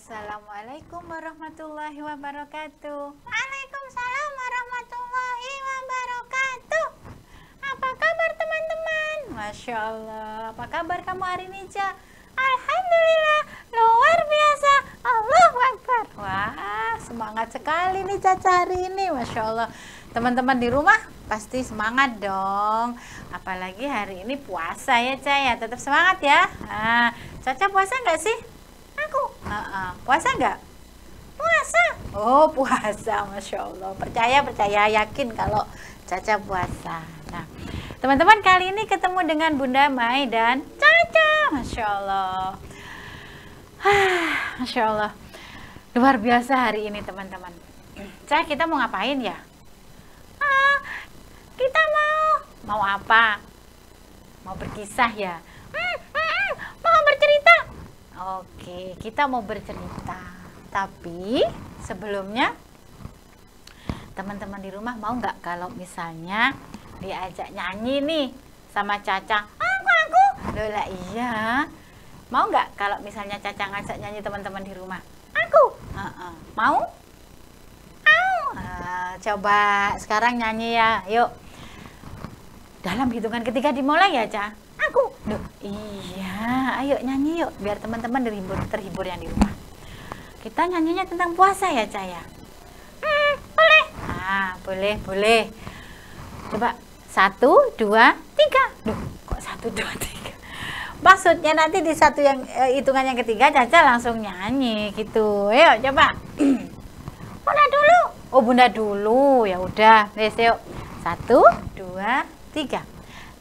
Assalamualaikum warahmatullahi wabarakatuh. Waalaikumsalam warahmatullahi wabarakatuh. Apa kabar teman-teman? Masya Allah, apa kabar kamu hari ini, Ca? Alhamdulillah, luar biasa. Allahu Akbar. Wah, semangat sekali nih Caca hari ini, Masya Allah. Teman-teman di rumah pasti semangat dong. Apalagi hari ini puasa ya, Ca ya. Tetap semangat ya. Nah, Caca puasa nggak sih? Aku Puasa nggak? puasa. Oh, puasa, Masya Allah. Percaya, yakin kalau Caca puasa. Nah, teman-teman, kali ini ketemu dengan Bunda Mai dan Caca. Masya Allah. Masya Allah. Luar biasa hari ini, teman-teman. Caca, kita mau ngapain ya? Kita Mau apa? Mau berkisah ya? mau bercerita. Oke, kita mau bercerita. Tapi sebelumnya, teman-teman di rumah mau nggak kalau misalnya diajak nyanyi nih sama Caca? Aku. Loh lah iya. Mau nggak kalau misalnya Caca ngajak nyanyi teman-teman di rumah? Aku. Mau? Coba sekarang nyanyi ya, yuk. Dalam hitungan ketiga dimulai ya, Ca. Aku. Loh, iya, ayo nyanyi yuk biar teman-teman terhibur yang di rumah. Kita nyanyinya tentang puasa ya, Ca ya? Boleh. Boleh. Coba 1, 2, 3. Duh, kok 1, 2, 3? Maksudnya nanti di satu yang hitungan yang ketiga Caca langsung nyanyi gitu. Ayo coba. Bunda dulu. Oh, Bunda dulu. Ya udah, wes yuk. 1, 2, 3.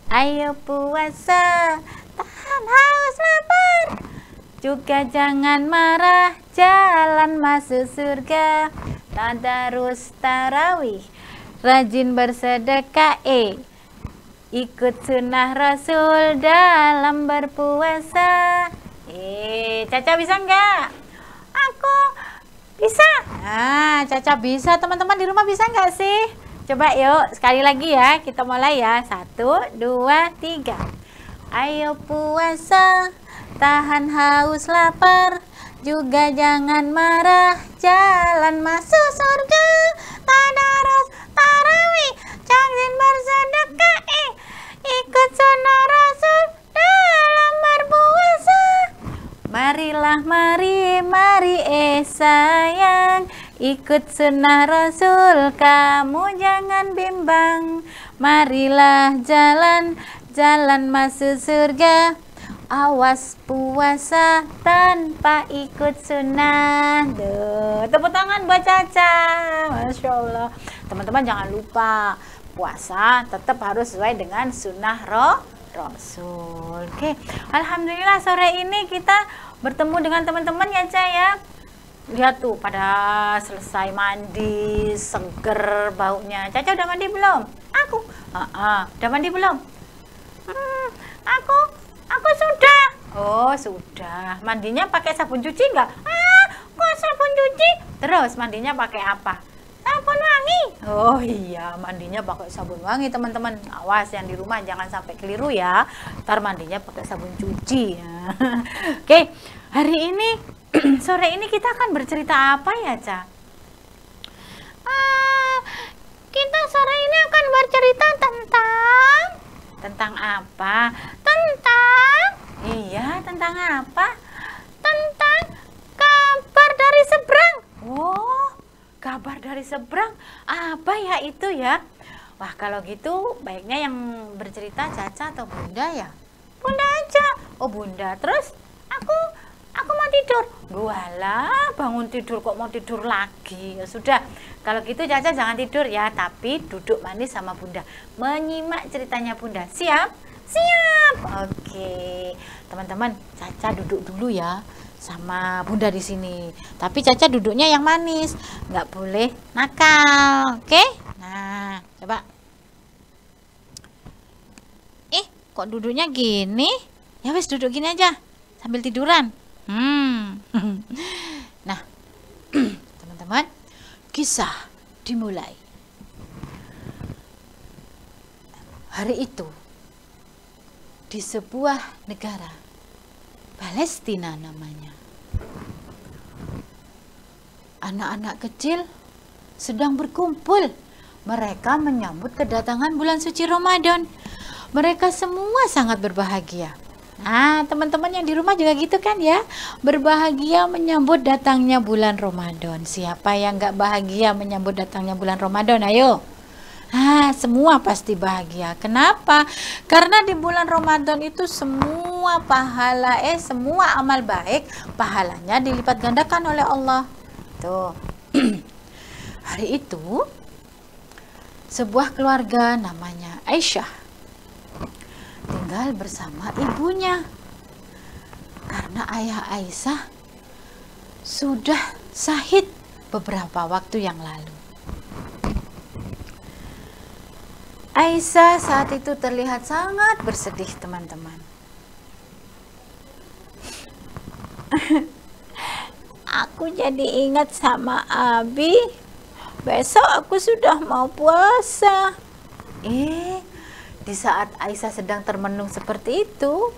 Ayo puasa, tahan haus lapar, juga jangan marah, jalan masuk surga. Tadarus tarawih, rajin bersedekah, ikut sunnah Rasul dalam berpuasa. Caca bisa nggak? Aku bisa. Caca bisa. Teman-teman di rumah bisa nggak sih? Coba yuk, sekali lagi ya, kita mulai ya. 1, 2, 3. Ayo puasa, tahan haus lapar, juga jangan marah, jalan masuk surga. Tadarus tarawih, rajin bersedekah, ikut sunnah Rasul dalam berpuasa. Marilah, mari sayang, ikut sunnah Rasul, kamu jangan bimbang. Marilah jalan masuk surga, awas puasa tanpa ikut sunnah. Duh, tepuk tangan buat Caca. Masya Allah. Teman-teman jangan lupa, puasa tetap harus sesuai dengan sunnah Rasul. Oke, alhamdulillah sore ini kita bertemu dengan teman-teman ya, Ca ya. Lihat tuh pada selesai mandi, seger baunya. Caca udah mandi belum? Aku. Udah mandi belum? Aku sudah. Oh, sudah. Mandinya pakai sabun cuci nggak? Kok sabun cuci? Terus mandinya pakai apa? Sabun wangi. Oh iya, mandinya pakai sabun wangi, teman-teman. Awas yang di rumah jangan sampai keliru ya. Ntar mandinya pakai sabun cuci. Oke, hari ini sore ini kita akan bercerita apa ya, Ca? Kita sore ini akan bercerita Tentang apa? Iya, tentang apa? Tentang kabar dari seberang. Oh, kabar dari seberang. Apa ya itu ya? Wah, kalau gitu baiknya yang bercerita Caca atau Bunda ya? Bunda aja. Oh, Bunda. Terus Aku mau tidur. Walah, bangun tidur kok mau tidur lagi. Ya sudah, kalau gitu Caca jangan tidur ya, tapi duduk manis sama Bunda, menyimak ceritanya Bunda. Siap? Siap. Oke, teman-teman, Caca duduk dulu ya sama Bunda di sini. Tapi Caca duduknya yang manis, nggak boleh nakal. Oke? Nah, coba. Kok duduknya gini? Ya wes duduk gini aja sambil tiduran. Nah, teman-teman, kisah dimulai. Hari itu di sebuah negara, Palestina namanya, anak-anak kecil sedang berkumpul. Mereka menyambut kedatangan bulan suci Ramadan. Mereka semua sangat berbahagia. Nah, teman-teman yang di rumah juga gitu kan ya, berbahagia menyambut datangnya bulan Ramadan. Siapa yang gak bahagia menyambut datangnya bulan Ramadan? Ayo. Semua pasti bahagia. Kenapa? Karena di bulan Ramadan itu semua pahala, semua amal baik, pahalanya dilipat gandakan oleh Allah. Tuh. Hari itu, sebuah keluarga namanya Aisyah tinggal bersama ibunya. Karena ayah Aisyah sudah syahid beberapa waktu yang lalu. Aisyah saat itu terlihat sangat bersedih, teman-teman. Aku jadi ingat sama Abi. Besok aku sudah mau puasa. Di saat Aisyah sedang termenung seperti itu,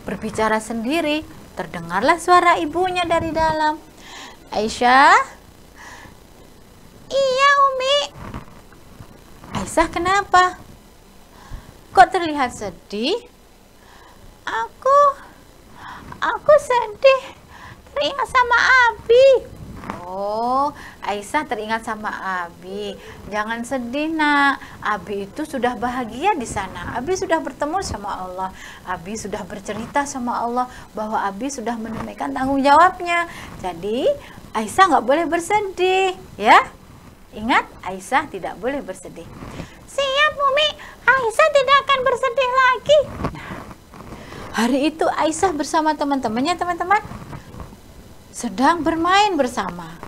berbicara sendiri, terdengarlah suara ibunya dari dalam. Aisyah? Iya, Umi. Aisyah, kenapa? Kok terlihat sedih? Aku sedih. Teringat sama Abi. Oh, Aisyah teringat sama Abi. Jangan sedih, Nak. Abi itu sudah bahagia di sana. Abi sudah bertemu sama Allah. Abi sudah bercerita sama Allah bahwa Abi sudah menunaikan tanggung jawabnya. Jadi, Aisyah nggak boleh bersedih, ya. Ingat, Aisyah tidak boleh bersedih. Siap, Umi. Aisyah tidak akan bersedih lagi. Nah, hari itu Aisyah bersama teman-temannya, teman-teman, sedang bermain bersama.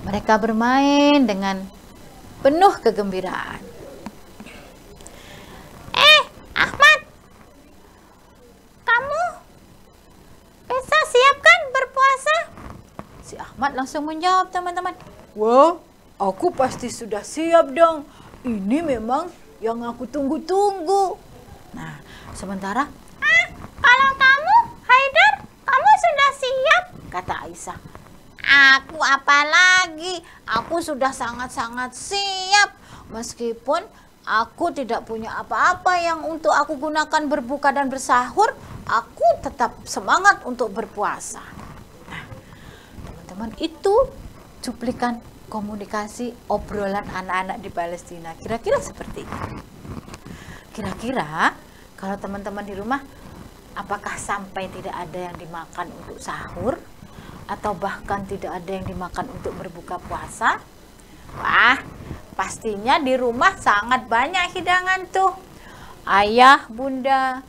Mereka bermain dengan penuh kegembiraan. Ahmad, kamu bisa siap kan berpuasa? Si Ahmad langsung menjawab, teman-teman. Wah, aku pasti sudah siap dong. Ini memang yang aku tunggu-tunggu. Nah, sementara Kalau kamu, Haidar, kamu sudah siap? kata Aisyah. Aku apalagi? Aku sudah sangat-sangat siap. Meskipun aku tidak punya apa-apa yang untuk aku gunakan berbuka dan bersahur, aku tetap semangat untuk berpuasa. Nah, teman-teman, itu cuplikan komunikasi obrolan anak-anak di Palestina. Kira-kira seperti itu. Kira-kira kalau teman-teman di rumah, apakah sampai tidak ada yang dimakan untuk sahur? Atau bahkan tidak ada yang dimakan untuk berbuka puasa? Wah, pastinya di rumah sangat banyak hidangan tuh. Ayah, bunda,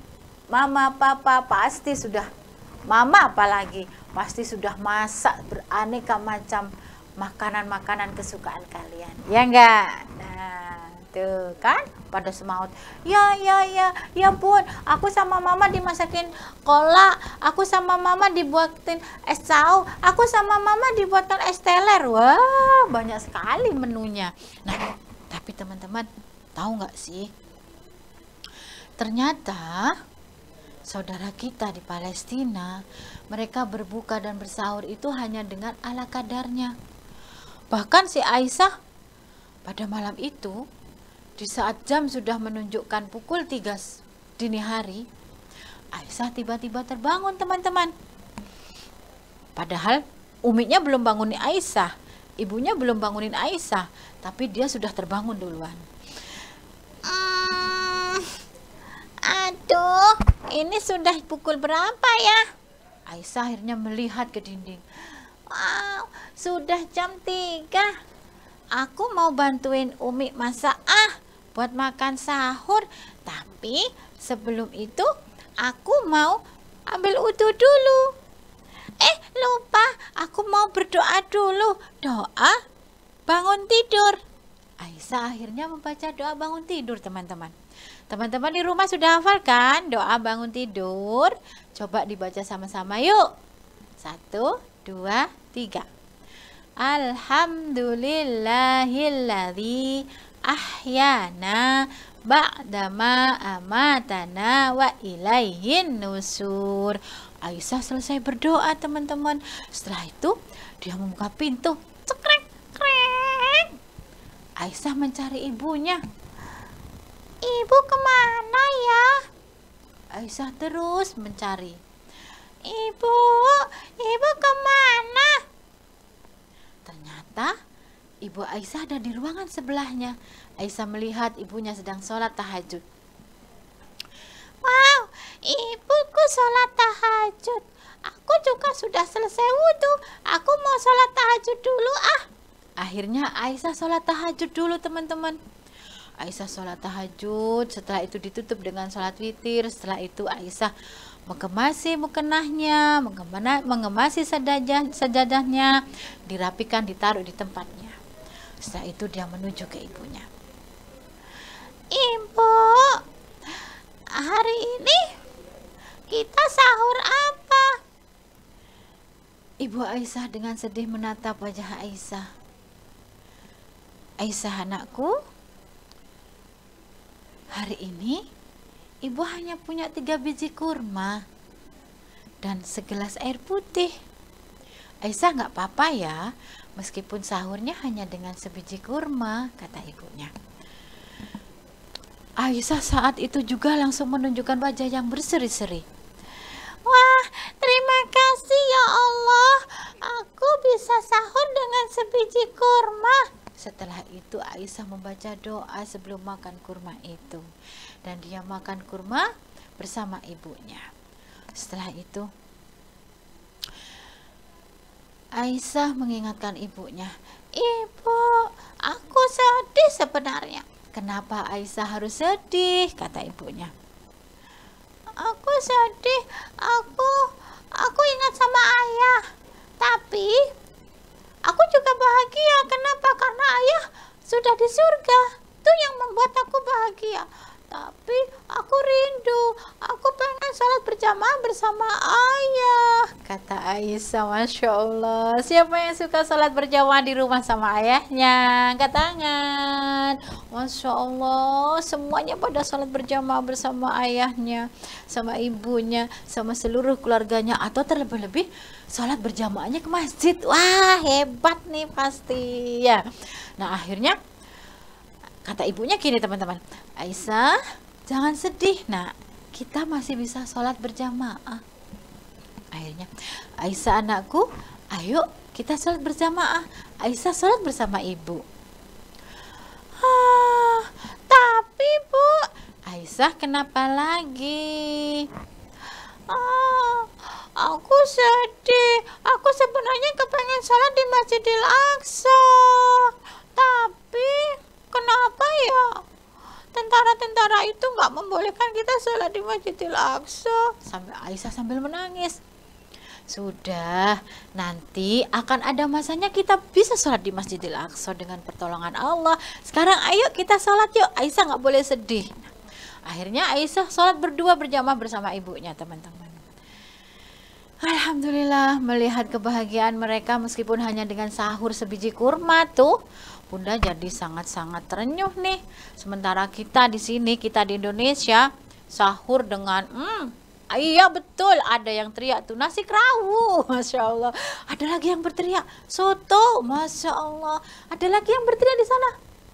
mama, papa pasti sudah, mama apalagi, pasti sudah masak beraneka macam makanan-makanan kesukaan kalian. Ya enggak? Nah, tuh kan pada semangat. Ya bun, aku sama mama dimasakin kolak, aku sama mama dibuatin es cau, aku sama mama dibuatkan es teler. Wah, banyak sekali menunya. Nah, tapi teman-teman tahu nggak sih, ternyata saudara kita di Palestina, mereka berbuka dan bersahur itu hanya dengan ala kadarnya. Bahkan si Aisyah pada malam itu, di saat jam sudah menunjukkan pukul 3 dini hari, Aisyah tiba-tiba terbangun, teman-teman. Padahal uminya belum bangunin Aisyah, ibunya belum bangunin Aisyah, tapi dia sudah terbangun duluan. Aduh, ini sudah pukul berapa ya? Aisyah akhirnya melihat ke dinding. Wow, sudah jam 3. Aku mau bantuin Umi masak buat makan sahur, tapi sebelum itu aku mau ambil wudu dulu. Lupa, aku mau berdoa dulu. Doa bangun tidur. Aisyah akhirnya membaca doa bangun tidur, teman-teman. Teman-teman di rumah sudah hafal kan doa bangun tidur? Coba dibaca sama-sama yuk. 1, 2, 3. Alhamdulillahilladzi ahyana ba'dama amatana wa ilaihin nusur. Aisyah selesai berdoa teman-teman. Setelah itu dia membuka pintu. Cekrek, krek. Aisyah mencari ibunya. Ibu kemana ya? Aisyah terus mencari. Ibu kemana? Ternyata ibu Aisyah ada di ruangan sebelahnya. Aisyah melihat ibunya sedang sholat tahajud. Wow, ibuku sholat tahajud. Aku juga sudah selesai wudhu. Aku mau sholat tahajud dulu ah. Akhirnya Aisyah sholat tahajud dulu teman-teman. Aisyah sholat tahajud, setelah itu ditutup dengan sholat witir. Setelah itu Aisyah mengemasi mukenahnya, mengemasi sajadahnya, dirapikan, ditaruh di tempatnya. Setelah itu dia menuju ke ibunya. Ibu, hari ini kita sahur apa? Ibu Aisyah dengan sedih menatap wajah Aisyah. Aisyah anakku, hari ini ibu hanya punya 3 biji kurma dan segelas air putih. Aisyah nggak apa-apa ya, meskipun sahurnya hanya dengan sebiji kurma, kata ibunya. Aisyah saat itu juga langsung menunjukkan wajah yang berseri-seri. Wah, terima kasih ya Allah. Aku bisa sahur dengan sebiji kurma. Setelah itu Aisyah membaca doa sebelum makan kurma itu. Dan dia makan kurma bersama ibunya. Setelah itu Aisyah mengingatkan ibunya. Ibu, aku sedih sebenarnya. Kenapa Aisyah harus sedih? Kata ibunya. Aku sedih. Aku ingat sama ayah. Tapi aku juga bahagia. Kenapa? Karena ayah sudah di surga. Itu yang membuat aku bahagia. Tapi aku rindu. Aku pengen sholat berjamaah bersama ayah. Kata Aisyah, Masya Allah. Siapa yang suka sholat berjamaah di rumah sama ayahnya? Angkat tangan. Masya Allah. Semuanya pada sholat berjamaah bersama ayahnya, sama ibunya, sama seluruh keluarganya. Atau terlebih-lebih sholat berjamaahnya ke masjid. Wah, hebat nih pasti ya. Nah, akhirnya kata ibunya gini teman-teman. Aisyah, jangan sedih. Nah, kita masih bisa sholat berjamaah. Akhirnya, Aisyah anakku, ayo kita sholat berjamaah. Aisyah sholat bersama ibu. Tapi Bu, Aisyah kenapa lagi? Aku sedih. Aku sebenarnya kepengen sholat di Masjidil Aqsa. Tapi kenapa ya? Tentara-tentara itu nggak membolehkan kita sholat di Masjidil Aqsa. Aisyah sambil menangis. Sudah, nanti akan ada masanya kita bisa sholat di Masjidil Aqsa dengan pertolongan Allah. Sekarang ayo kita sholat yuk. Aisyah nggak boleh sedih. Akhirnya Aisyah sholat berdua berjamaah bersama ibunya teman-teman. Alhamdulillah, melihat kebahagiaan mereka meskipun hanya dengan sahur sebiji kurma tuh, Bunda jadi sangat-sangat terenyuh nih. Sementara kita di sini, kita di Indonesia, sahur dengan iya betul, ada yang teriak tuh nasi kerawu, Masya Allah. Ada lagi yang berteriak soto, Masya Allah. Ada lagi yang berteriak di sana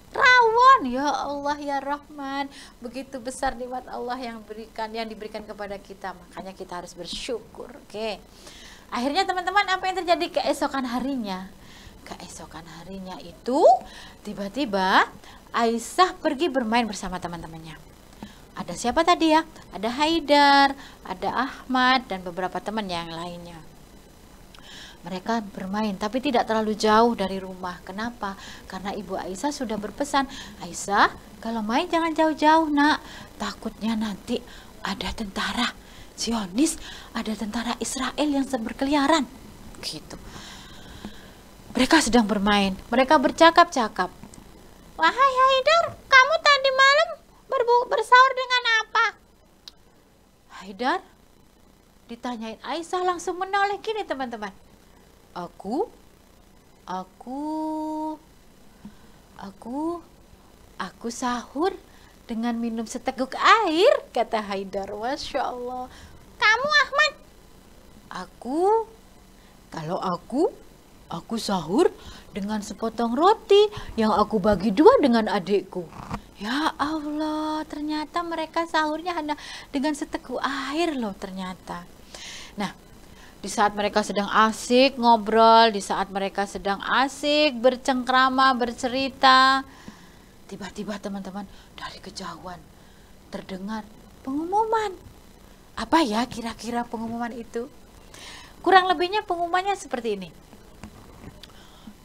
rawon, ya Allah ya Rahman. Begitu besar nikmat Allah yang diberikan kepada kita, makanya kita harus bersyukur. Oke. Akhirnya teman-teman, apa yang terjadi keesokan harinya? Keesokan harinya itu tiba-tiba Aisyah pergi bermain bersama teman-temannya. Ada siapa tadi ya? Ada Haidar, ada Ahmad, dan beberapa teman yang lainnya. Mereka bermain tapi tidak terlalu jauh dari rumah. Kenapa? Karena ibu Aisyah sudah berpesan, Aisyah kalau main jangan jauh-jauh nak. Takutnya nanti ada tentara Zionis, ada tentara Israel yang berkeliaran. Gitu. Mereka sedang bermain. Mereka bercakap-cakap. Wahai Haidar, kamu tadi malam bersahur dengan apa? Haidar ditanyain Aisyah langsung menoleh gini teman-teman. Aku sahur dengan minum seteguk air, kata Haidar. Masya Allah. Kamu Ahmad? Kalau aku sahur dengan sepotong roti yang aku bagi 2 dengan adikku. Ya Allah, ternyata mereka sahurnya hanya dengan seteguk air loh ternyata. Nah, di saat mereka sedang asik ngobrol, di saat mereka sedang asik bercengkrama, bercerita, tiba-tiba teman-teman dari kejauhan terdengar pengumuman. Apa ya kira-kira pengumuman itu? Kurang lebihnya pengumumannya seperti ini.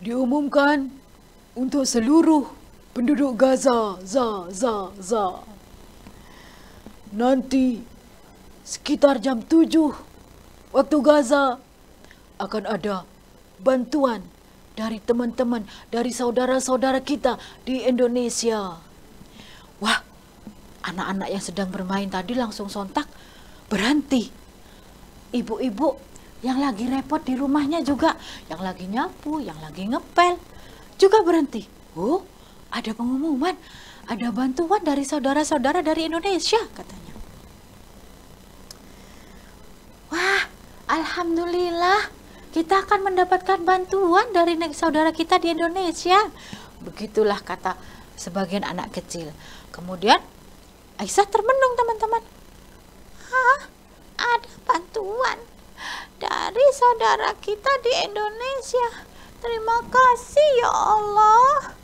Diumumkan untuk seluruh penduduk Gaza, nanti sekitar jam 7 waktu Gaza akan ada bantuan dari teman-teman, dari saudara-saudara kita di Indonesia. Wah, anak-anak yang sedang bermain tadi langsung sontak berhenti. Ibu-ibu yang lagi repot di rumahnya juga, yang lagi nyapu, yang lagi ngepel, juga berhenti. Oh, ada pengumuman, ada bantuan dari saudara-saudara dari Indonesia katanya. Wah, alhamdulillah, kita akan mendapatkan bantuan dari saudara kita di Indonesia. Begitulah kata sebagian anak kecil. Kemudian Aisyah termenung teman-teman. Hah? Ada bantuan dari saudara kita di Indonesia. Terima kasih ya Allah.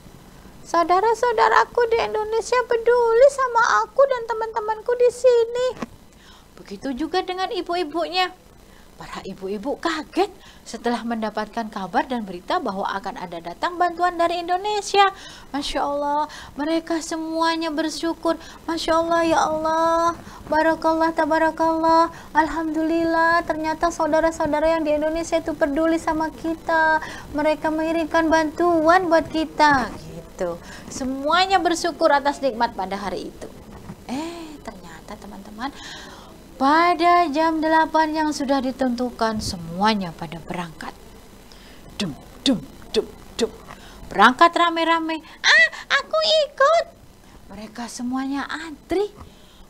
Saudara-saudaraku di Indonesia peduli sama aku dan teman-temanku di sini. Begitu juga dengan ibu-ibunya. Para ibu-ibu kaget setelah mendapatkan kabar dan berita bahwa akan ada datang bantuan dari Indonesia. Masya Allah, mereka semuanya bersyukur. Masya Allah, ya Allah, barakallah, tabarakallah, alhamdulillah, ternyata saudara-saudara yang di Indonesia itu peduli sama kita. Mereka mengirimkan bantuan buat kita. Gitu. Semuanya bersyukur atas nikmat pada hari itu. Ternyata teman-teman, pada jam 8 yang sudah ditentukan semuanya pada berangkat. Dum. Berangkat rame-rame. Aku ikut. Mereka semuanya antri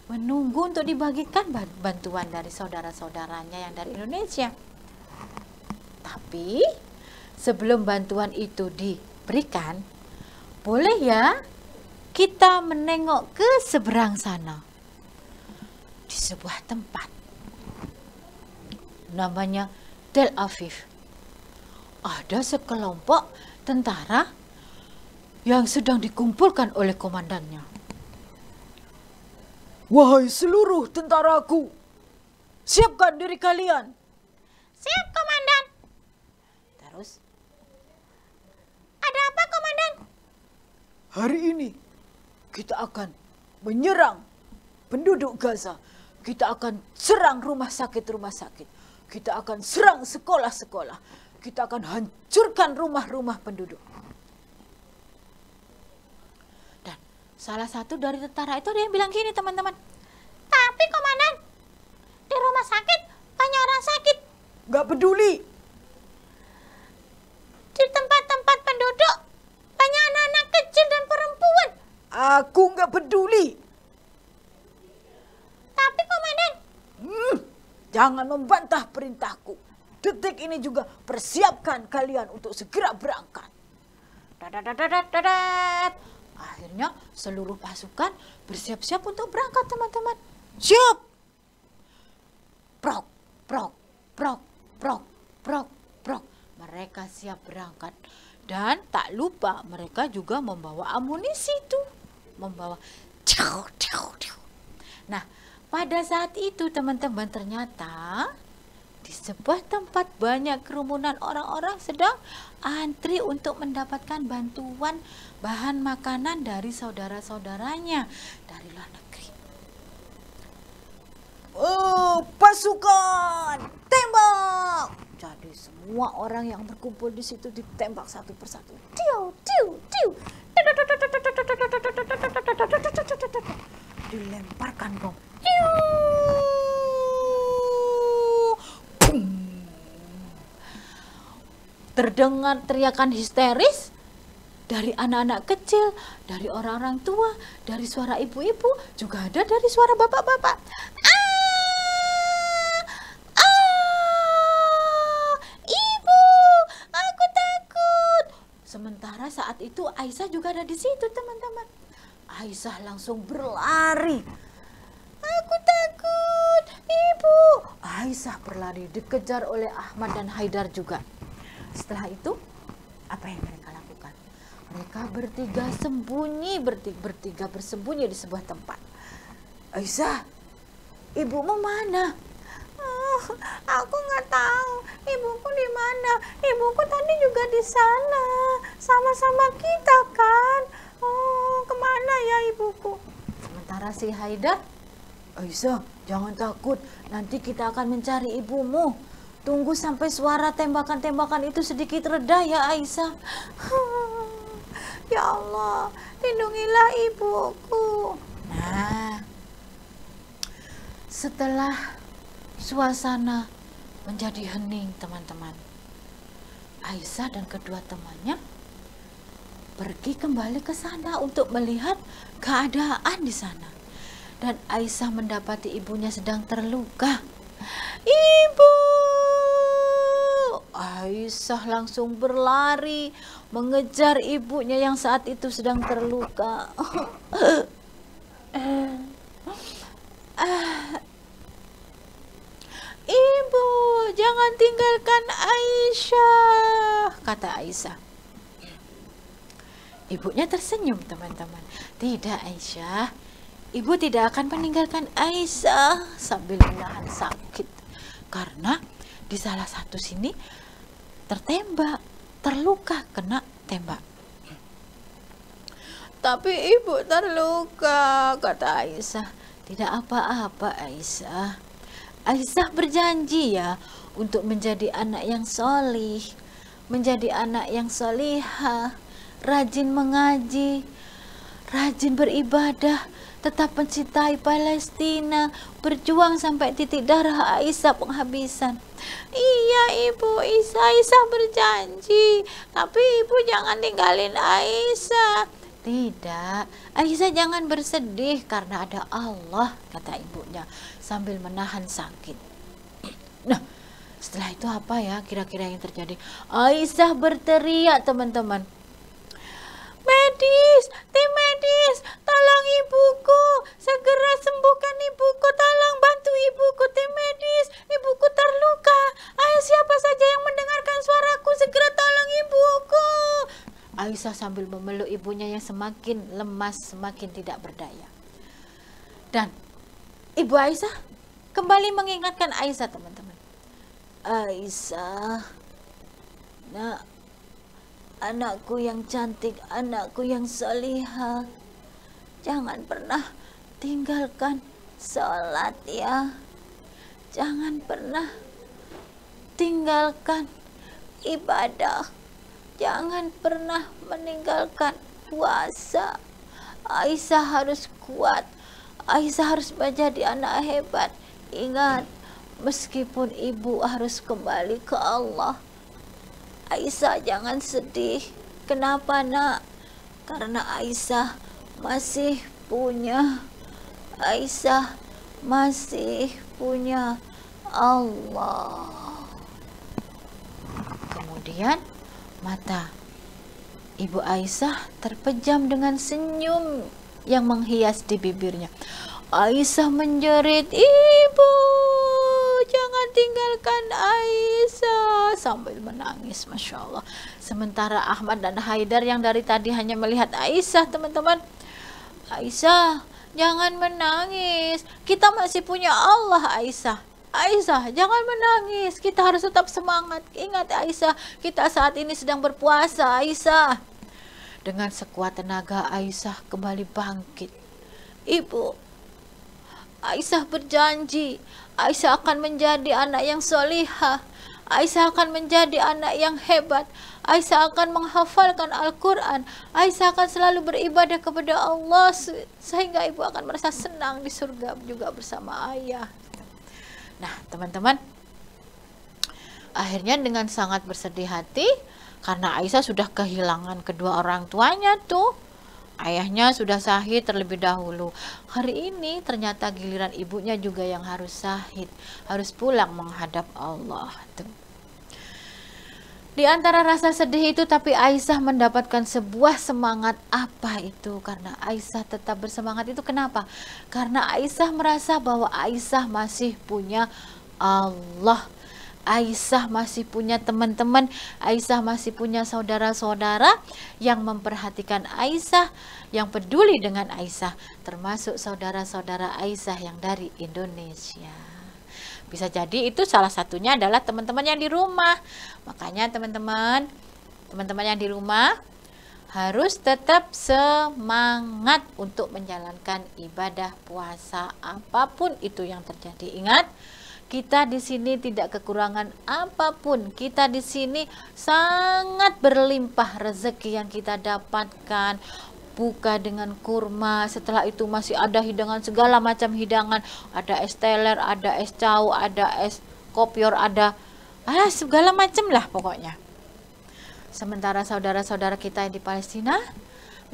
menunggu untuk dibagikan bantuan dari saudara-saudaranya yang dari Indonesia. Tapi sebelum bantuan itu diberikan, boleh ya kita menengok ke seberang sana. Di sebuah tempat namanya Tel Aviv, ada sekelompok tentara yang sedang dikumpulkan oleh komandannya. Wahai seluruh tentaraku, siapkan diri kalian. Siap, komandan. Terus, ada apa, komandan? hari ini kita akan menyerang penduduk Gaza. Kita akan serang rumah sakit. Kita akan serang sekolah-sekolah. Kita akan hancurkan rumah-rumah penduduk. Dan salah satu dari tentara itu ada yang bilang gini teman-teman. Tapi komandan, di rumah sakit banyak orang sakit. Gak peduli. Di tempat-tempat penduduk banyak anak-anak kecil dan perempuan. Aku gak peduli. Tapi komandan, Jangan membantah perintahku. Detik ini juga persiapkan kalian untuk segera berangkat. Akhirnya seluruh pasukan bersiap-siap untuk berangkat teman-teman. Siap. Prok. Mereka siap berangkat. Dan tak lupa mereka juga membawa amunisi itu. Nah, pada saat itu teman-teman ternyata di sebuah tempat banyak kerumunan orang-orang sedang antri untuk mendapatkan bantuan bahan makanan dari saudara-saudaranya dari luar negeri. Oh, pasukan, tembak! Jadi semua orang yang berkumpul di situ ditembak satu persatu. Dilemparkan bom. Terdengar teriakan histeris dari anak-anak kecil, dari orang-orang tua, dari suara ibu-ibu, juga ada dari suara bapak-bapak. saat itu Aisyah juga ada di situ, teman-teman. Aisyah langsung berlari. Aku takut, Ibu. Aisyah berlari, dikejar oleh Ahmad dan Haidar juga. Setelah itu, apa yang mereka lakukan? Mereka bertiga bersembunyi di sebuah tempat. Aisyah, ibumu mana? Oh, aku nggak tahu. Ibuku di mana? Ibuku tadi juga di sana. Sama-sama kita kan. Oh, kemana ya ibuku? Sementara si Haidar, Aisyah, jangan takut. Nanti kita akan mencari ibumu. Tunggu sampai suara tembakan-tembakan itu sedikit reda ya Aisyah. Ya Allah, lindungilah ibuku. Nah, setelah suasana menjadi hening, teman-teman, Aisyah dan kedua temannya pergi kembali ke sana untuk melihat keadaan di sana. Dan Aisyah mendapati ibunya sedang terluka. Ibu! Aisyah langsung berlari mengejar ibunya yang saat itu sedang terluka. Ibu, jangan tinggalkan Aisyah, kata Aisyah. Ibunya tersenyum, teman-teman. Tidak, Aisyah, ibu tidak akan meninggalkan Aisyah, sambil menahan sakit. Karena di salah satu sini terluka kena tembak. Tapi ibu terluka, kata Aisyah. Tidak apa-apa, Aisyah. Aisyah berjanji ya untuk menjadi anak yang solih, menjadi anak yang solihah, rajin mengaji, rajin beribadah, tetap mencintai Palestina, berjuang sampai titik darah Aisyah penghabisan. Iya ibu, Aisyah berjanji, tapi ibu jangan tinggalin Aisyah. Tidak, Aisyah jangan bersedih karena ada Allah, kata ibunya sambil menahan sakit. Nah, setelah itu apa ya kira-kira yang terjadi? Aisyah berteriak, teman-teman. Medis, tim medis, tolong ibuku, segera sembuhkan ibuku, tolong bantu ibuku, tim medis, ibuku terluka. Ayo siapa saja yang mendengarkan suaraku, segera tolong ibuku. Aisyah sambil memeluk ibunya yang semakin lemas, semakin tidak berdaya. Dan ibu Aisyah kembali mengingatkan Aisyah, teman-teman. Aisyah, nak, anakku yang cantik, anakku yang salihah, jangan pernah tinggalkan sholat ya. Jangan pernah tinggalkan ibadah. Jangan pernah meninggalkan puasa. Aisyah harus kuat. Aisyah harus menjadi anak hebat. Ingat, meskipun ibu harus kembali ke Allah, Aisyah jangan sedih. Kenapa nak? Karena Aisyah masih punya Allah. Kemudian mata ibu Aisyah terpejam dengan senyum yang menghias di bibirnya. Aisyah menjerit, ibu jangan tinggalkan Aisyah, sambil menangis, Masya Allah. Sementara Ahmad dan Haidar yang dari tadi hanya melihat Aisyah, teman-teman. Aisyah jangan menangis, kita masih punya Allah. Aisyah jangan menangis, kita harus tetap semangat. Ingat Aisyah, kita saat ini sedang berpuasa. Aisyah, dengan sekuat tenaga Aisyah kembali bangkit. Ibu, Aisyah berjanji, Aisyah akan menjadi anak yang solihah. Aisyah akan menjadi anak yang hebat. Aisyah akan menghafalkan Al-Quran. Aisyah akan selalu beribadah kepada Allah, sehingga ibu akan merasa senang di surga juga bersama ayah. Nah, teman-teman, akhirnya dengan sangat bersedih hati, karena Aisyah sudah kehilangan kedua orang tuanya tuh. Ayahnya sudah syahid terlebih dahulu. Hari ini ternyata giliran ibunya juga yang harus syahid, harus pulang menghadap Allah tuh. Di antara rasa sedih itu, tapi Aisyah mendapatkan sebuah semangat. Apa itu? Karena Aisyah tetap bersemangat itu kenapa? Karena Aisyah merasa bahwa Aisyah masih punya Allah. Aisyah masih punya teman-teman, Aisyah masih punya saudara-saudara yang memperhatikan Aisyah, yang peduli dengan Aisyah, termasuk saudara-saudara Aisyah yang dari Indonesia. Bisa jadi itu salah satunya adalah teman-teman yang di rumah. Makanya teman-teman yang di rumah harus tetap semangat untuk menjalankan ibadah puasa apapun itu yang terjadi. Ingat, kita di sini tidak kekurangan apapun. Kita di sini sangat berlimpah rezeki yang kita dapatkan. Buka dengan kurma, setelah itu masih ada hidangan, segala macam hidangan, ada es teler, ada es cau, ada es kopior, ada segala macam lah pokoknya. Sementara saudara-saudara kita yang di Palestina,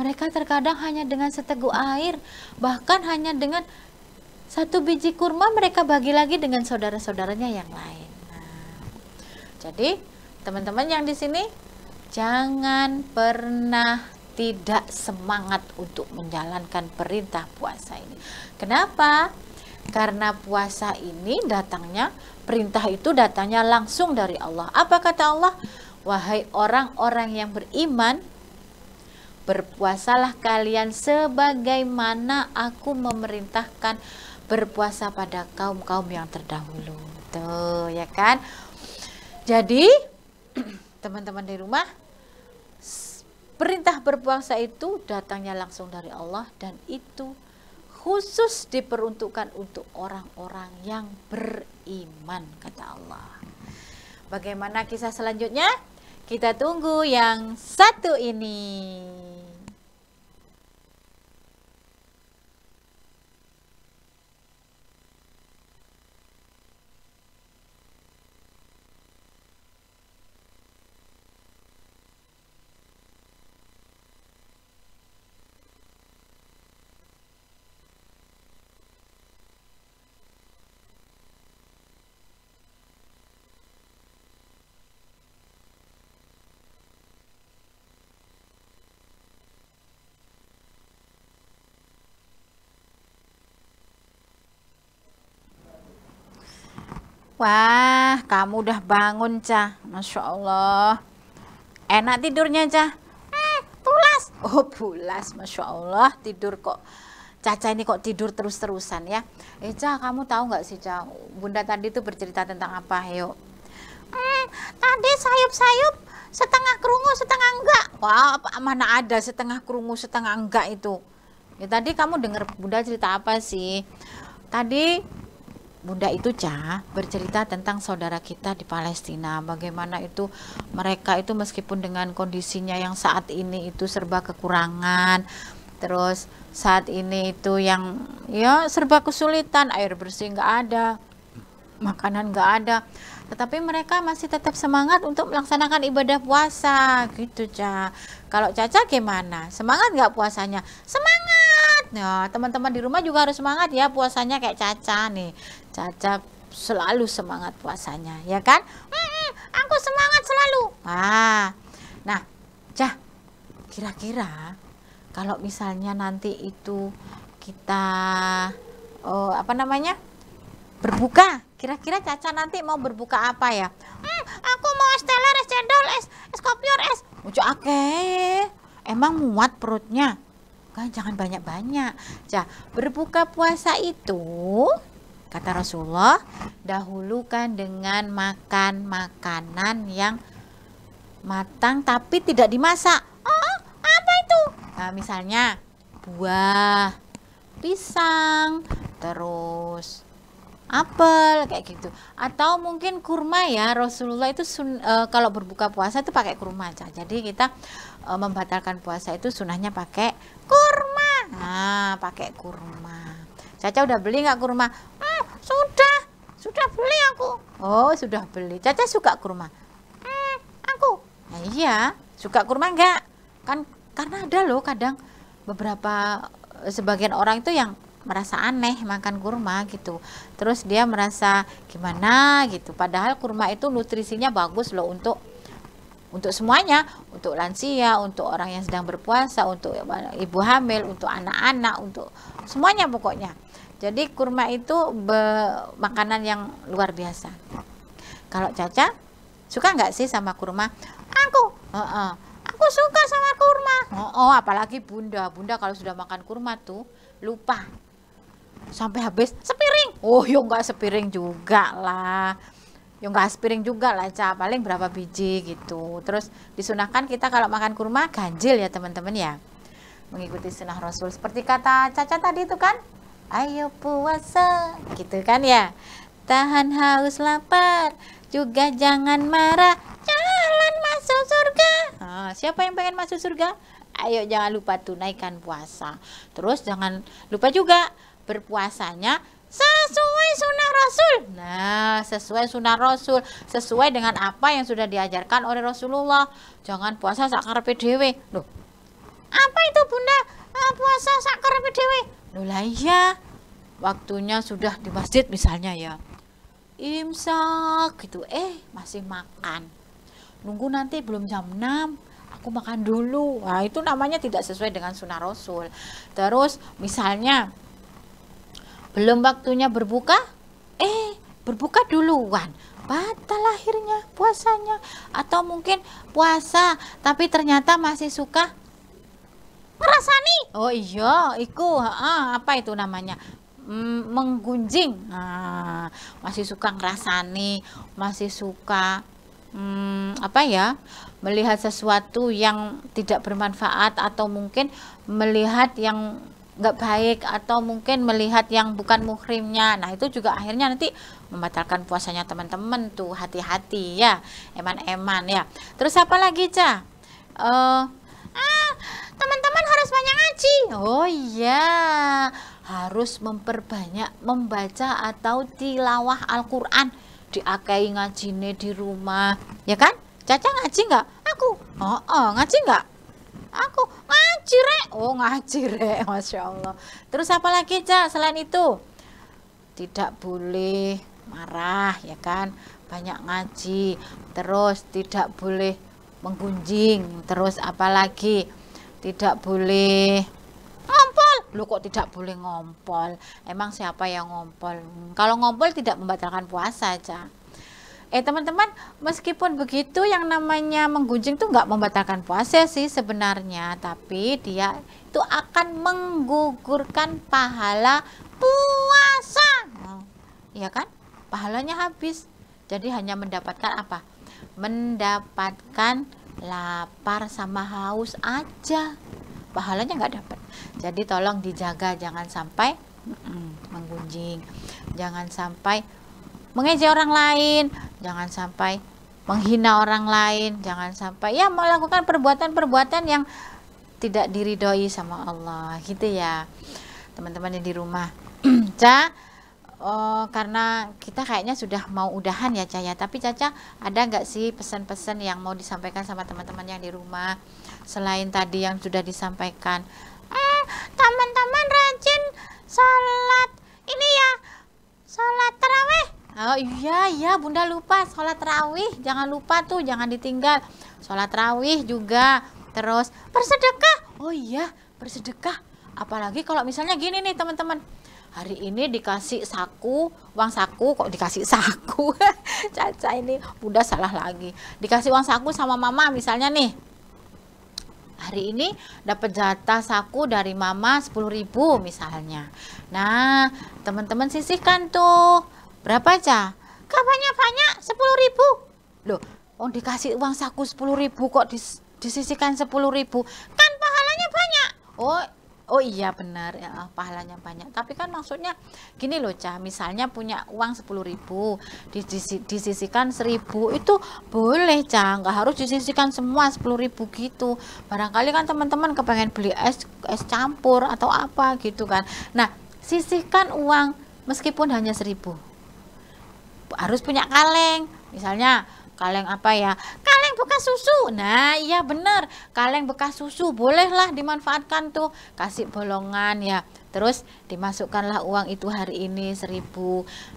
mereka terkadang hanya dengan seteguk air, bahkan hanya dengan satu biji kurma mereka bagi lagi dengan saudara-saudaranya yang lain. Jadi teman-teman yang di sini jangan pernah tidak semangat untuk menjalankan perintah puasa ini. Kenapa? Karena puasa ini perintah itu datangnya langsung dari Allah. Apa kata Allah? Wahai orang-orang yang beriman, berpuasalah kalian sebagaimana aku memerintahkan berpuasa pada kaum-kaum yang terdahulu. Tuh, ya kan? Jadi, teman-teman di rumah, perintah berpuasa itu datangnya langsung dari Allah dan itu khusus diperuntukkan untuk orang-orang yang beriman, kata Allah. Bagaimana kisah selanjutnya? Kita tunggu yang satu ini. Wah, kamu udah bangun, Cah. Masya Allah. Enak tidurnya, Cah? Pulas. Oh, pulas. Masya Allah, tidur kok. Caca ini kok tidur terus-terusan ya. Cah, kamu tahu nggak sih, Cah? Bunda tadi tuh bercerita tentang apa? Yuk. Tadi sayup-sayup setengah kerungu, setengah enggak. Wah, mana ada setengah kerungu, setengah enggak itu. Ya, tadi kamu dengar Bunda cerita apa sih? Tadi Bunda itu, Cah, bercerita tentang saudara kita di Palestina, bagaimana itu mereka itu meskipun dengan kondisinya yang saat ini itu serba kekurangan, terus saat ini itu yang ya serba kesulitan, air bersih nggak ada, makanan nggak ada, tetapi mereka masih tetap semangat untuk melaksanakan ibadah puasa gitu, Cah. Kalau Caca gimana? Semangat nggak puasanya? Semangat. Nah, teman-teman di rumah juga harus semangat ya puasanya kayak Caca nih. Caca selalu semangat puasanya, ya kan? Aku semangat selalu. Nah, Cah, kira-kira kalau misalnya nanti itu kita berbuka, kira-kira Caca nanti mau berbuka apa ya? Aku mau es teler, es cendol, es kopior, es. Emang muat perutnya? Kan jangan banyak-banyak. Cah, berbuka puasa itu kata Rasulullah, dahulukan dengan makan makanan yang matang tapi tidak dimasak. Oh, apa itu? Nah, misalnya buah, pisang, terus apel kayak gitu. Atau mungkin kurma ya. Rasulullah itu kalau berbuka puasa itu pakai kurma aja. Jadi kita membatalkan puasa itu sunahnya pakai kurma. Nah, pakai kurma. Caca udah beli nggak kurma? Sudah beli aku. Oh, sudah beli. Caca suka kurma? Aku. Nah, iya, suka kurma enggak? Kan karena ada loh kadang beberapa sebagian orang itu yang merasa aneh makan kurma gitu. Terus dia merasa gimana gitu. Padahal kurma itu nutrisinya bagus loh untuk untuk semuanya, untuk lansia, untuk orang yang sedang berpuasa, untuk ibu hamil, untuk anak-anak, untuk semuanya pokoknya. Jadi kurma itu makanan yang luar biasa. Kalau Caca suka nggak sih sama kurma? Aku suka sama kurma. Apalagi bunda kalau sudah makan kurma tuh lupa sampai habis sepiring. Ya nggak sepiring juga lah. Paling berapa biji gitu. Terus disunahkan kita kalau makan kurma ganjil ya teman-teman ya, mengikuti sunnah Rasul seperti kata Caca tadi itu kan, ayo puasa gitu kan ya, tahan haus lapar juga jangan marah, jalan masuk surga. Siapa yang pengen masuk surga? Ayo jangan lupa tunaikan puasa. Terus jangan lupa juga berpuasanya sesuai sunnah Rasul. Nah, sesuai sunnah Rasul, sesuai dengan apa yang sudah diajarkan oleh Rasulullah. Jangan puasa sak karepe dhewe. Loh, apa itu bunda? Puasa sak karepe dhewe? Loh lah iya, waktunya sudah di masjid misalnya ya, imsak gitu, masih makan, nunggu nanti belum jam 6, aku makan dulu. Nah itu namanya tidak sesuai dengan sunnah Rasul. Terus misalnya belum waktunya berbuka, berbuka duluan, batal akhirnya puasanya. Atau mungkin puasa tapi ternyata masih suka ngerasani. Oh iya, apa itu namanya? Menggunjing. Masih suka ngerasani, masih suka melihat sesuatu yang tidak bermanfaat, atau mungkin melihat yang nggak baik, atau mungkin melihat yang bukan muhrimnya. Nah itu juga akhirnya nanti membatalkan puasanya teman-teman tuh. Hati-hati ya, eman-eman ya. Terus apa lagi Ca? Teman-teman harus banyak ngaji. Oh iya, harus memperbanyak membaca atau tilawah Al-Quran. Diakai ngajine di rumah, ya kan? Caca ngaji nggak? Aku. Ngaji nggak? Aku ngaji rek. Ngaji rek, Masya Allah. Terus apa lagi Ca selain itu? Tidak boleh marah, ya kan? Banyak ngaji. Terus tidak boleh menggunjing. Terus apa lagi? Tidak boleh ngompol. Loh kok tidak boleh ngompol? Emang siapa yang ngompol? Kalau ngompol tidak membatalkan puasa Ca. Teman-teman, meskipun begitu yang namanya menggunjing tuh nggak membatalkan puasa sih sebenarnya, tapi dia itu akan menggugurkan pahala puasa. Iya kan? Pahalanya habis. Jadi hanya mendapatkan apa? Mendapatkan lapar sama haus aja. Pahalanya nggak dapat. Jadi tolong dijaga, jangan sampai menggunjing, jangan sampai mengejek orang lain, jangan sampai menghina orang lain, jangan sampai ya melakukan perbuatan-perbuatan yang tidak diridhoi sama Allah gitu ya teman-teman yang di rumah. Ca, karena kita kayaknya sudah mau udahan ya Ca ya, tapi Caca ada nggak sih pesan-pesan yang mau disampaikan sama teman-teman yang di rumah selain tadi yang sudah disampaikan? Teman-teman rajin sholat ini ya, sholat tarawih. Oh iya Bunda lupa, sholat tarawih jangan lupa tuh, jangan ditinggal. Sholat tarawih juga. Terus bersedekah. Oh iya, bersedekah. Apalagi kalau misalnya gini nih teman-teman, hari ini dikasih saku, uang saku, kok dikasih saku? Caca ini Bunda salah lagi. Dikasih uang saku sama mama misalnya nih, hari ini dapat jatah saku dari mama 10.000 misalnya. Nah teman-teman sisihkan tuh. Berapa Ca? Gak banyak-banyak, 10.000. Loh, dikasih uang saku 10.000 kok disisihkan 10.000? Kan pahalanya banyak. Oh iya benar ya, pahalanya banyak. Tapi kan maksudnya gini loh Ca, misalnya punya uang 10.000 disisihkan 1.000, itu boleh Ca, nggak harus disisihkan semua 10.000 gitu. Barangkali kan teman-teman kepengen beli es campur atau apa gitu kan. Nah sisihkan uang meskipun hanya 1.000. Harus punya kaleng, misalnya kaleng apa ya, kaleng bekas susu. Nah iya bener, kaleng bekas susu bolehlah dimanfaatkan tuh, kasih bolongan ya. Terus dimasukkanlah uang itu hari ini 1.000,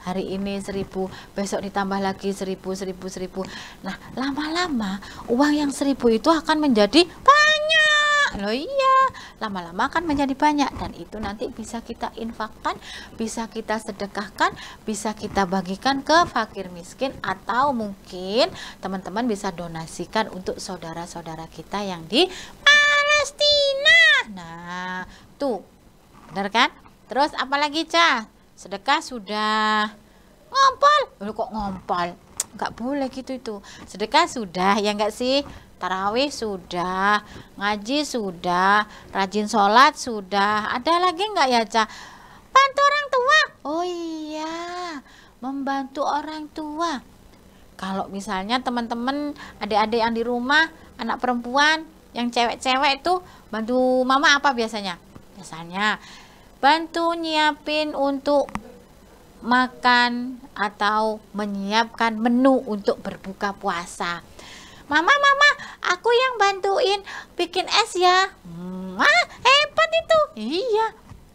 hari ini 1.000, besok ditambah lagi 1.000, 1.000, 1.000. Nah, lama-lama uang yang 1.000 itu akan menjadi banyak. Loh iya, lama-lama akan menjadi banyak, dan itu nanti bisa kita infakkan, bisa kita sedekahkan, bisa kita bagikan ke fakir miskin, atau mungkin teman-teman bisa donasikan untuk saudara-saudara kita yang di Palestina. Nah, tuh. Benar kan? Terus apalagi, Ca? Sedekah sudah. Ngompol. Loh, kok ngompol? Enggak boleh gitu itu. Sedekah sudah, ya enggak sih? Tarawih sudah, ngaji sudah, rajin sholat sudah. Ada lagi enggak ya, Ca? Bantu orang tua. Oh iya, membantu orang tua. Kalau misalnya teman-teman adik-adik yang di rumah, anak perempuan, yang cewek-cewek itu bantu mama apa biasanya? Biasanya bantu nyiapin untuk makan atau menyiapkan menu untuk berbuka puasa. Mama, aku yang bantuin bikin es ya. Hebat itu. Iya,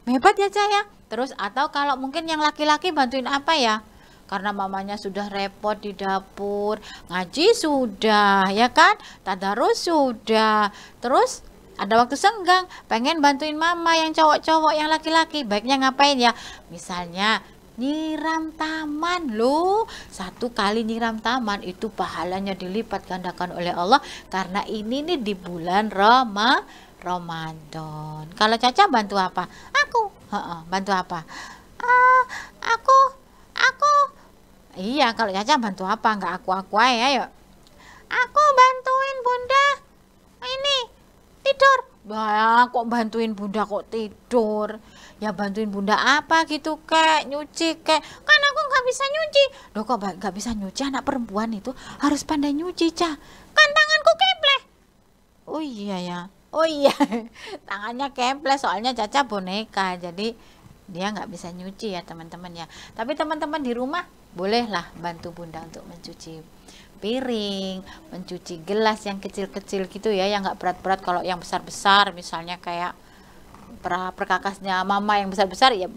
hebat ya, Caya. Terus atau kalau mungkin yang laki-laki bantuin apa ya? Karena mamanya sudah repot di dapur, ngaji sudah, ya kan? Tadarus sudah. Terus ada waktu senggang, pengen bantuin mama yang cowok-cowok, yang laki-laki, baiknya ngapain ya? Misalnya nyiram taman loh. 1 kali nyiram taman itu pahalanya dilipat gandakan oleh Allah, karena ini nih di bulan Ramadan. Kalau Caca bantu apa? Aku. Bantu apa? Aku. Iya, kalau Caca bantu apa? Enggak aku aja, ayo. Aku bantuin Bunda ini tidur. Wah, kok bantuin Bunda kok tidur? Ya bantuin Bunda apa gitu, kek nyuci kek. Kan aku nggak bisa nyuci. Loh, kok nggak bisa nyuci? Anak perempuan itu harus pandai nyuci, Ca. Kan tanganku kepleh. Oh iya ya. Oh iya, tangannya kepleh soalnya Caca boneka, jadi dia nggak bisa nyuci ya teman-teman ya. Tapi teman-teman di rumah bolehlah bantu Bunda untuk mencuci piring, mencuci gelas yang kecil-kecil gitu ya, yang nggak berat-berat. Kalau yang besar-besar misalnya kayak perkakasnya mama yang besar-besar ya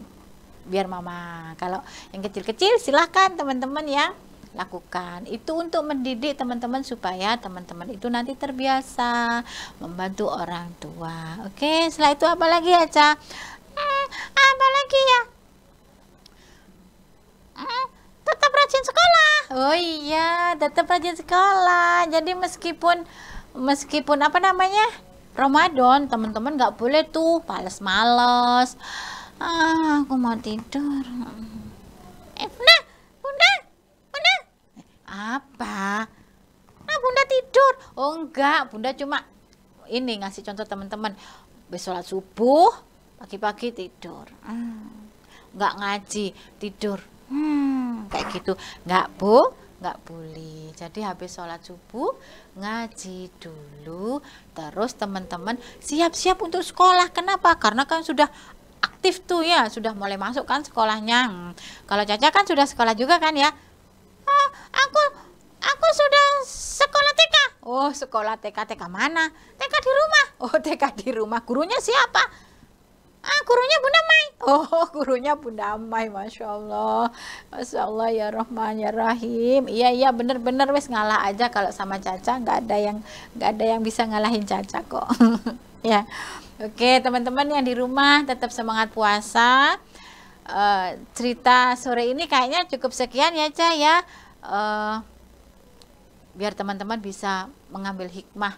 biar mama. Kalau yang kecil-kecil silahkan teman-teman ya lakukan. Itu untuk mendidik teman-teman supaya teman-teman itu nanti terbiasa membantu orang tua. Oke, setelah itu apa lagi ya, Ca? Apa lagi ya? Tetap rajin sekolah. Oh iya, tetap rajin sekolah. Jadi meskipun apa namanya Ramadan, teman-teman nggak boleh tuh males-males. Aku mau tidur. Bunda. Apa? Bunda tidur. Oh enggak, Bunda cuma ini ngasih contoh teman-teman. Sholat subuh, pagi-pagi tidur. Nggak ngaji, tidur. Kayak gitu. Nggak boleh. Jadi habis sholat subuh ngaji dulu, terus teman-teman siap-siap untuk sekolah. Kenapa? Karena kan sudah aktif tuh ya, sudah mulai masuk kan sekolahnya. Kalau Caca kan sudah sekolah juga kan ya? Aku sudah sekolah TK. Oh, sekolah TK mana? TK di rumah. Oh, TK di rumah. Gurunya siapa? Gurunya Bunda Mai. Oh, gurunya Bunda Mai. Masya Allah ya Rahman ya Rahim. Iya bener-bener wes ngalah aja kalau sama Caca. Nggak ada yang bisa ngalahin Caca kok. Ya, oke teman-teman yang di rumah tetap semangat puasa. Cerita sore ini kayaknya cukup sekian ya, Ca ya. Biar teman-teman bisa mengambil hikmah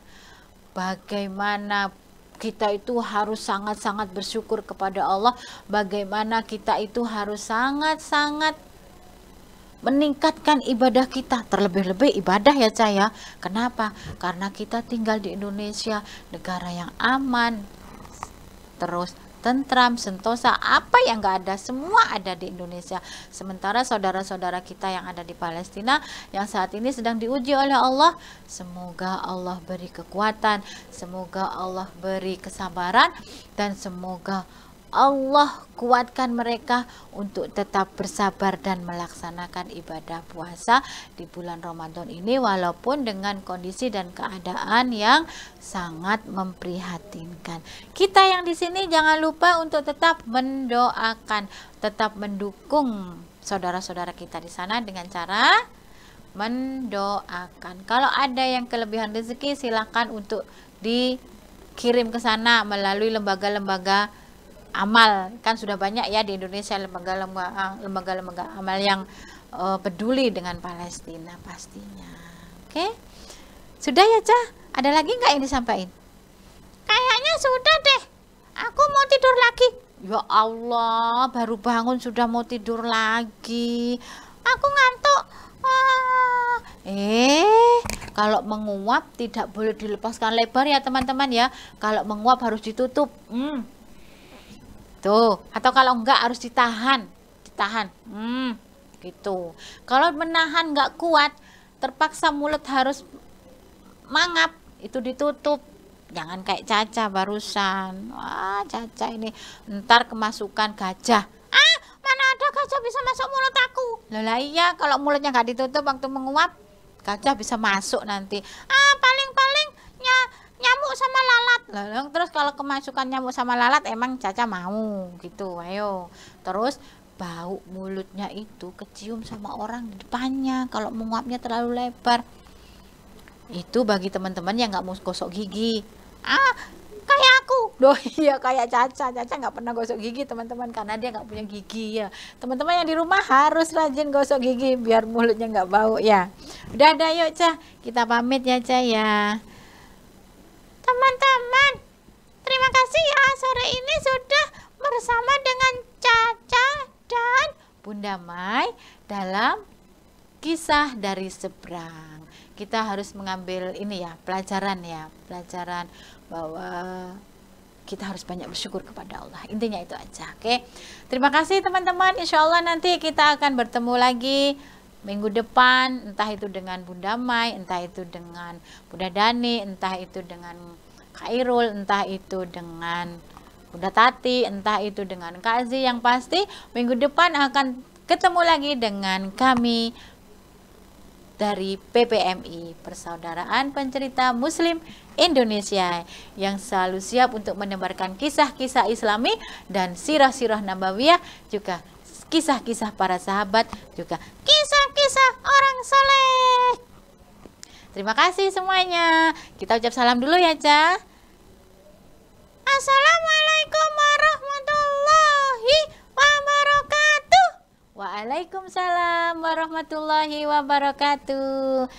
bagaimana kita itu harus sangat-sangat bersyukur kepada Allah, bagaimana kita itu harus sangat-sangat meningkatkan ibadah kita, terlebih-lebih ibadah ya, Ca ya. Kenapa? Karena kita tinggal di Indonesia, negara yang aman, terus tentram, sentosa, apa yang nggak ada, semua ada di Indonesia. Sementara saudara-saudara kita yang ada di Palestina yang saat ini sedang diuji oleh Allah, semoga Allah beri kekuatan, semoga Allah beri kesabaran, dan semoga Allah kuatkan mereka untuk tetap bersabar dan melaksanakan ibadah puasa di bulan Ramadan ini, walaupun dengan kondisi dan keadaan yang sangat memprihatinkan. Kita yang di sini jangan lupa untuk tetap mendoakan, tetap mendukung saudara-saudara kita di sana dengan cara mendoakan. Kalau ada yang kelebihan rezeki, silakan untuk dikirim ke sana melalui lembaga-lembaga amal. Kan sudah banyak ya di Indonesia lembaga-lembaga amal yang peduli dengan Palestina pastinya. Oke, sudah ya Cah? Ada lagi nggak yang disampaikan? Kayaknya sudah deh. Aku mau tidur lagi. Ya Allah, baru bangun sudah mau tidur lagi. Aku ngantuk. Kalau menguap tidak boleh dilepaskan lebar ya teman-teman ya. Kalau menguap harus ditutup. Tuh, atau kalau enggak harus ditahan. Gitu. Kalau menahan enggak kuat, terpaksa mulut harus mangap, itu ditutup. Jangan kayak Caca barusan. Wah, Caca ini ntar kemasukan gajah. Mana ada gajah bisa masuk mulut aku? Lah iya, kalau mulutnya nggak ditutup waktu menguap, gajah bisa masuk nanti. Paling-paling nyamuk sama lalat. Lalu terus kalau kemasukan nyamuk sama lalat emang Caca mau gitu. Ayo. Terus bau mulutnya itu kecium sama orang di depannya kalau menguapnya terlalu lebar. Itu bagi teman-teman yang nggak mau gosok gigi. Kayak aku. Loh iya, kayak Caca nggak pernah gosok gigi teman-teman karena dia nggak punya gigi ya. Teman-teman yang di rumah harus rajin gosok gigi biar mulutnya nggak bau ya. Udah ada yuk Cah, kita pamit ya Cah ya. Teman-teman, terima kasih ya, sore ini sudah bersama dengan Caca dan Bunda Mai dalam kisah dari seberang. Kita harus mengambil ini ya, pelajaran bahwa kita harus banyak bersyukur kepada Allah. Intinya itu aja. Oke. Terima kasih teman-teman. Insya Allah nanti kita akan bertemu lagi minggu depan, entah itu dengan Bunda Mai, entah itu dengan Bunda Dani, entah itu dengan Khairul, entah itu dengan Bunda Tati, entah itu dengan Kak Aziz. Yang pasti minggu depan akan ketemu lagi dengan kami dari PPMI, Persaudaraan Pencerita Muslim Indonesia, yang selalu siap untuk menebarkan kisah-kisah Islami dan sirah-sirah Nabawiyah, juga kisah-kisah para sahabat, juga kisah-kisah orang soleh. Terima kasih semuanya. Kita ucap salam dulu ya Cah. Assalamualaikum warahmatullahi wabarakatuh. Waalaikumsalam warahmatullahi wabarakatuh.